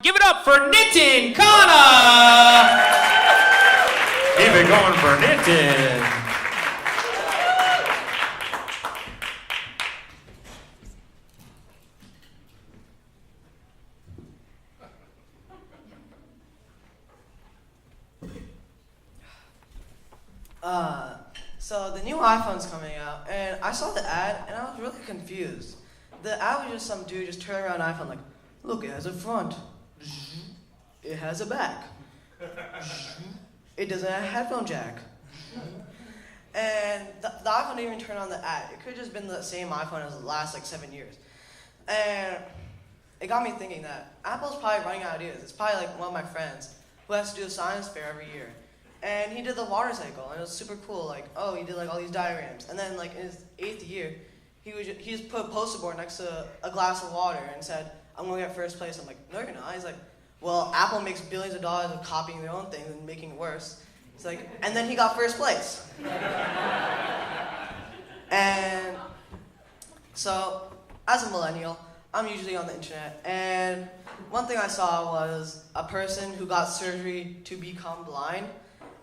Give it up for Nitin Khanna! Keep it going for Nitin. So the new iPhone's coming out, and I saw the ad, and I was really confused. The ad was just some dude just turning around an iPhone like, look, it has a front. It has a back. It doesn't have a headphone jack. And the iPhone didn't even turn on the ad. It could have just been the same iPhone as the last like 7 years. And it got me thinking that Apple's probably running out of ideas. It's probably like one of my friends who has to do a science fair every year. And he did the water cycle, and it was super cool. Like, oh, he did like all these diagrams. And then like in his 8th year, he just put a poster board next to a glass of water and said, I'm going to get first place. I'm like, no, you're not. He's like, well, Apple makes billions of dollars of copying their own things and making it worse. It's like, and then he got first place. And so, as a millennial, I'm usually on the internet, and one thing I saw was a person who got surgery to become blind,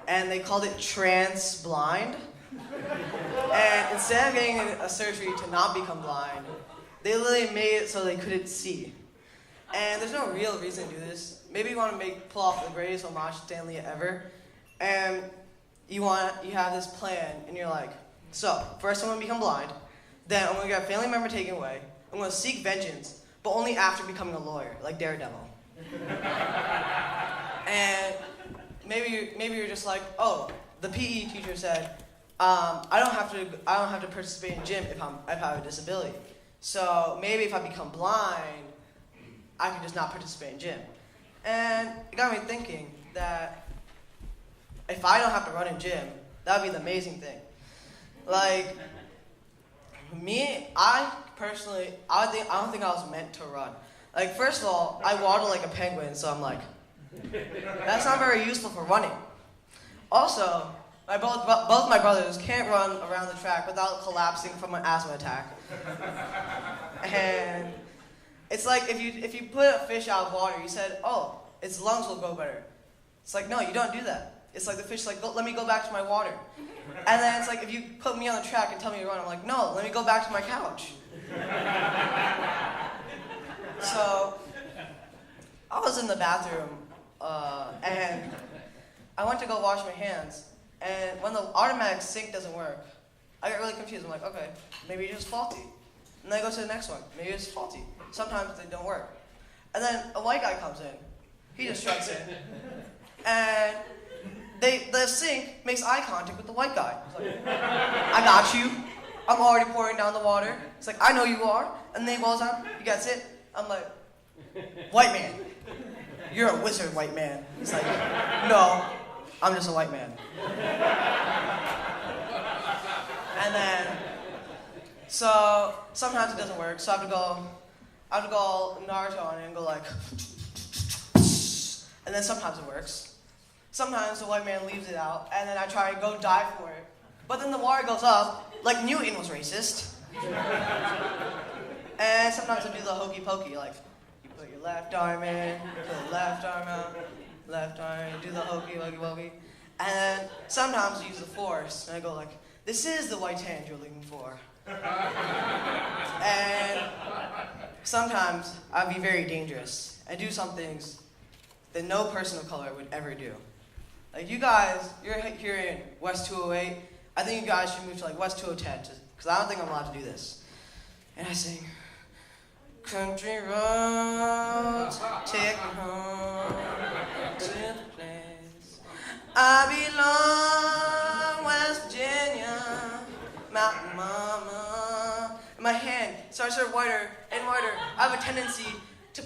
and they called it trans blind. And instead of getting a surgery to not become blind, they literally made it so they couldn't see. And there's no real reason to do this. Maybe you want to pull off the greatest homage to Stanley ever, and you have this plan, and you're like, so first I'm gonna become blind, then I'm gonna get a family member taken away, I'm gonna seek vengeance, but only after becoming a lawyer, like Daredevil. And maybe you're just like, oh, the PE teacher said, I don't have to participate in gym if I have a disability. So maybe if I become blind, I can just not participate in gym. And it got me thinking that if I don't have to run in gym, that would be the amazing thing. Like, me, I don't think I was meant to run. Like, first of all, I waddle like a penguin, so I'm like, that's not very useful for running. Also, both my brothers can't run around the track without collapsing from an asthma attack. And it's like if you put a fish out of water, you said, oh, its lungs will go better. It's like, no, you don't do that. It's like the fish's like, let me go back to my water. And then it's like if you put me on the track and tell me to run, I'm like, no, let me go back to my couch. So I was in the bathroom, and I went to go wash my hands, and when the automatic sink doesn't work, I get really confused. I'm like, okay, maybe it's just faulty. And then I go to the next one, maybe it's faulty. Sometimes they don't work. And then a white guy comes in, he just struts in, and the sink makes eye contact with the white guy. It's like, I got you. I'm already pouring down the water. It's like, I know you are. And then he goes on, he gets it. I'm like, white man, you're a wizard, white man. He's like, no, I'm just a white man. And then, so sometimes it doesn't work. So I have to go Naruto on it and go like, and then sometimes it works. Sometimes the white man leaves it out, and then I try to go dive for it. But then the water goes up, like Newton was racist. And sometimes I do the hokey pokey, like you put your left arm in, put the left arm out, left arm, do the hokey pokey. And then sometimes I use the force, and I go like, this is the white hand you're looking for. And sometimes I'd be very dangerous and do some things that no person of color would ever do. Like you guys, you're here in West 208. I think you guys should move to like West 210, because I don't think I'm allowed to do this. And I sing, country roads, take me home to the place I belong, West Virginia, Mountain Mama. And my hand starts to get whiter and whiter. I have a tendency to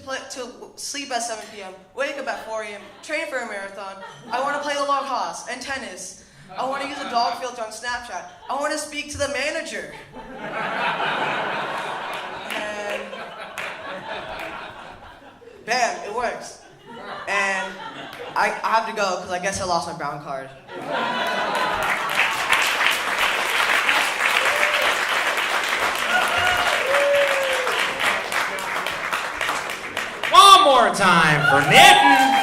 sleep at 7 p.m., wake up at 4 a.m., train for a marathon. I want to play the lacrosse and tennis. I want to use a dog filter on Snapchat. I want to speak to the manager. And bam, it works. And I have to go because I guess I lost my brown card. One more time for knitting.